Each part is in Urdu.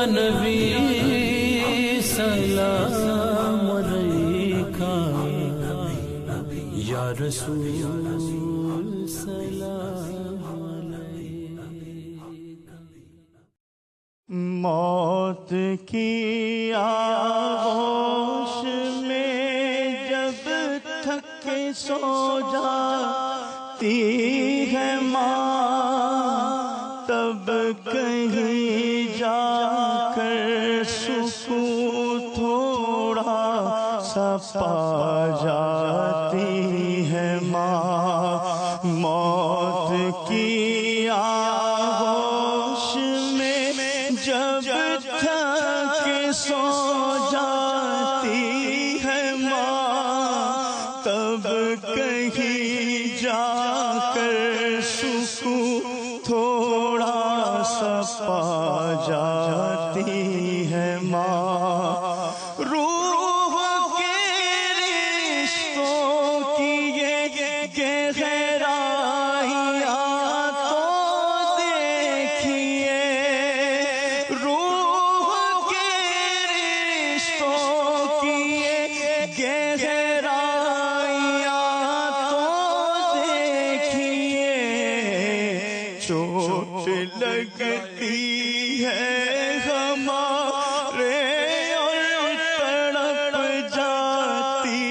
نبی سلام علیکہ، یا رسول سلام علیکہ۔ موت کی آغوش میں جب تھک کے سو جاتی ہے ماں، تب کہیں جا کر سکون تھوڑا سا پا جاتی ہے ماں۔ موت کی آغوش میں جب تھک سو جاتی ہے ماں، تب کہیں جا کر سکون تھوڑا سا پا جاتی ہے ماں۔ روح کے رشتوں کی یہ گہرائیاں تو دیکھیے، روح کے رشتوں کی یہ گہرائیاں تو دیکھیے، چوٹ لگتی ہے ہمارے اور تڑپ جاتی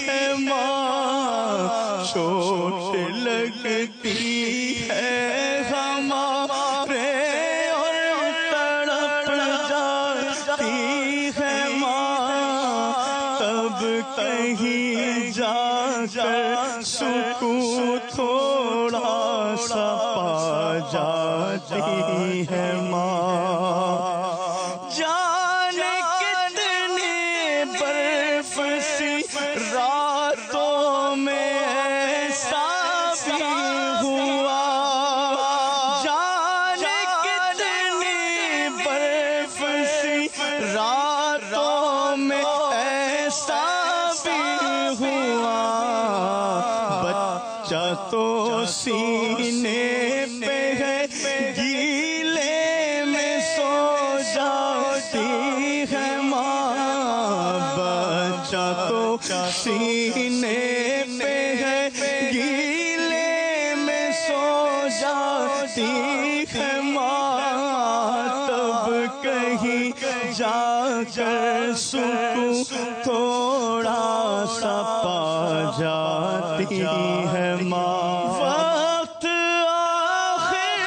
ہے ماں، چوٹ لگتی ہے ہمارے اور تڑپ جاتی ہے ماں، تب کہیں جا کر سکون تھوڑا سا پا جاتی ہے ماں۔ جانے کتنی برف سی راتوں میں ایسا بھی ہوا، جانے کتنی برف سی راتوں میں ایسا بھی ہوا، بچہ تو سینے پہ ہے گیلے میں سو جاتی ہے ماں، بچہ تو سینے پہ ہے گیلے میں سو جاتی ہے ماں، تب کہیں جا کر سکون تھوڑا سا پا جاتی ہے ماں۔ وقت آخر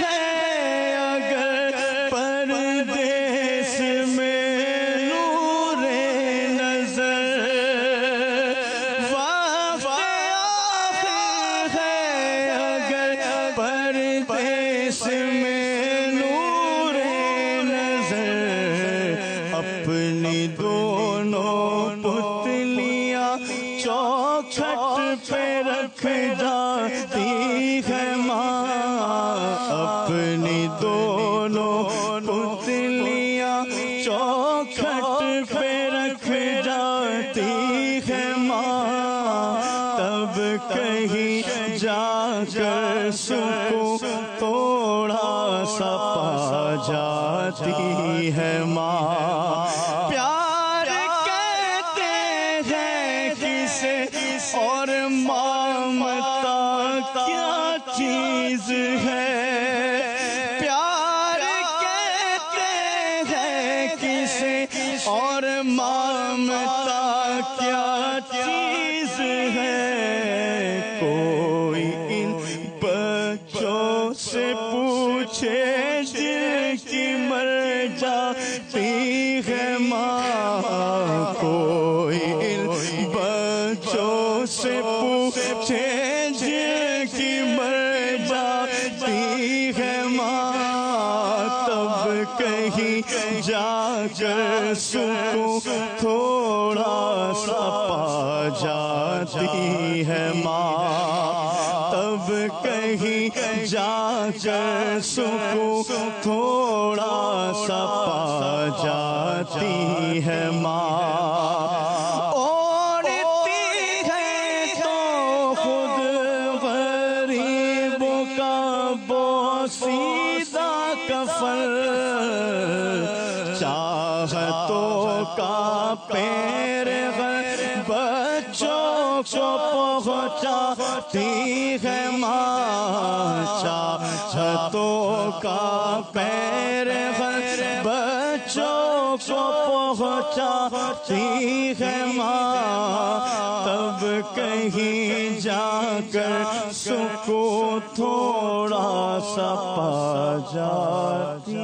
ہے اگر پردیس میں نور نظر، وقت آخر ہے اگر پردیس میں نور نظر، اپنی دونوں پتلیاں چوکھٹ پہ رکھ جاتی ہے ماں، اپنی دونوں پتلیاں چوکھٹ پہ رکھ جاتی ہے ماں، تب کہیں جا کر سکون تھوڑا سا پا جاتی ہے ماں۔ پیار کہتے ہیں کسے اور ممتا کیا چیز ہے، پیار کہتے ہیں کسے اور ممتا کیا چیز ہے، کوئی ان بچوں سے پوچھے جن کی مر جاتی ہے ماں، کوئی ان بچوں سے پوچھے جن کی مر جاتی ہے ماں، تب کہیں جا کر سکون تھوڑا سا پا جاتی ہے ماں، تب کہیں جا کر سکون تھوڑا سا پا جاتی ہے ماں۔ سیدھا کفن چاہتوں کا پیر بچوں کو پہنچاتی ہے ماں، چاہتوں کا پیر بچوں کو پہنچاتی ہے ماں، تب کہیں جا کر سکون تھوڑا سا پا جاتی